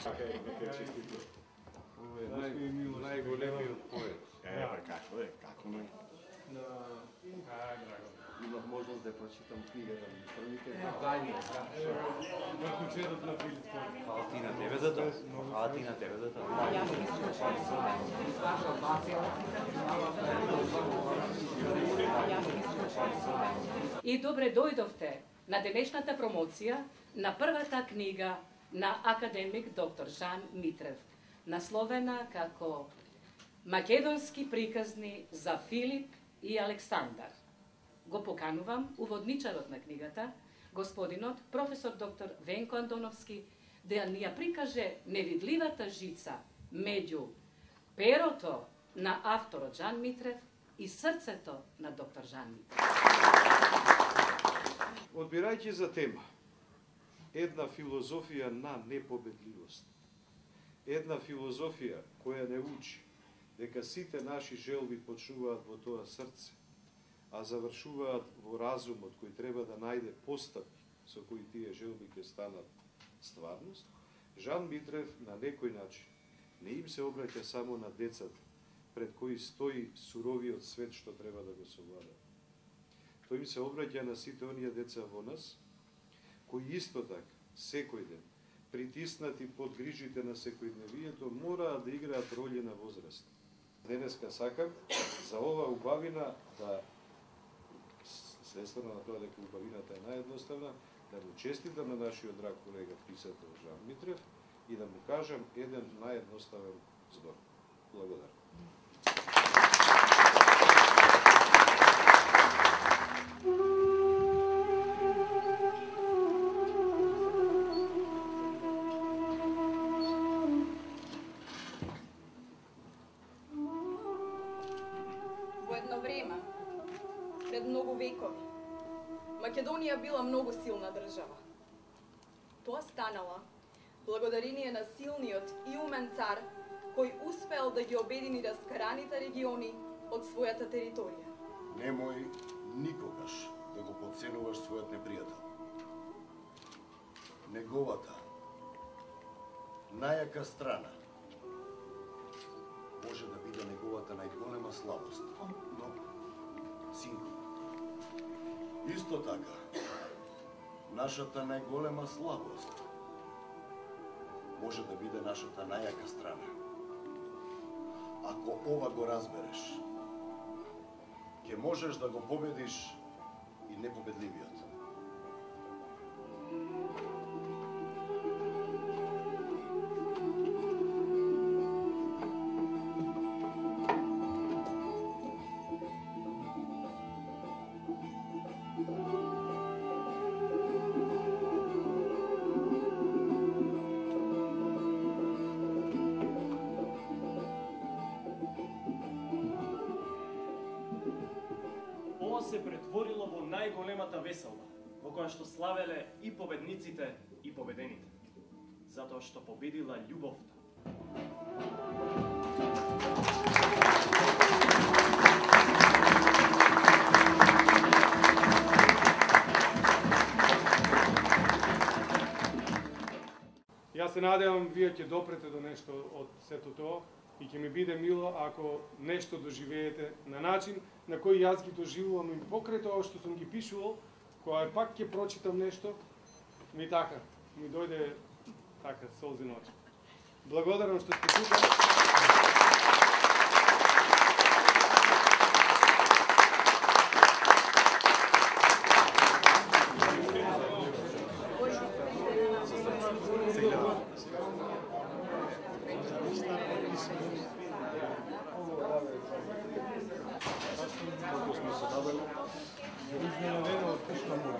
Нека честито. Ова е најголемиот поет. Како не? Имав можност да прочитам книгата на првите издания. Врхучетот на Филип Форд. Фала ти на тебе за тоа. Фала ти на тебе за тоа. И добре дојдовте на денешната промоција на првата книга на академик доктор Жан Митрев, насловена како Македонски приказни за Филип и Александар. Го поканувам уводничарот на книгата, господинот професор доктор Венко Антоновски, да ни ја прикаже невидливата жица меѓу перото на авторот Жан Митрев и срцето на доктор Жан Митрев. Одбирајќи за тема една филозофија на непобедливост, една филозофија која не учи дека сите наши желби почнуваат во тоа срце, а завршуваат во разумот кој треба да најде постапки со кои тие желби ќе станат стварност, Жан Митрев на некој начин не им се обраќа само на децата, пред кои стои суровиот свет што треба да го совлада. Тој им се обраќа на сите оние деца во нас, кои исто така, секој ден, притиснати под грижите на секојдневието, мораат да играат роли на возраст. Денеска сакам за ова убавина да, следствено на тоа дека убавината е наједноставна, да му честитам на нашиот драг колега писател Жан Митрев и да му кажам еден наједноставен збор. Благодарам. Во едно време, пред многу векови, Македонија била многу силна држава. Тоа станала благодарение на силниот и умен цар кој успел да ги обедини раскараните региони од својата територија. Немој никогаш да го потценуваш својот непријател. Неговата најака страна може да биде неговата најголема слабост. Но, синко, исто така, нашата најголема слабост може да биде нашата најака страна. Ако ова го разбереш, ќе можеш да го победиш и непобедливиот. Се претворило во најголемата веселба, во која што славеле и победниците и победените, затоа што победила љубовта. Јас се надевам вие ќе допрете до нешто од сето тоа и ќе ми биде мило ако нешто доживеете на начин на кој јас ги доживувам и покрај тоа што сум ги пишувал, кога пак ќе прочитам нешто, ми дојде така солзи на очи. Благодарам што сте тука. Изненадено од пушна мора.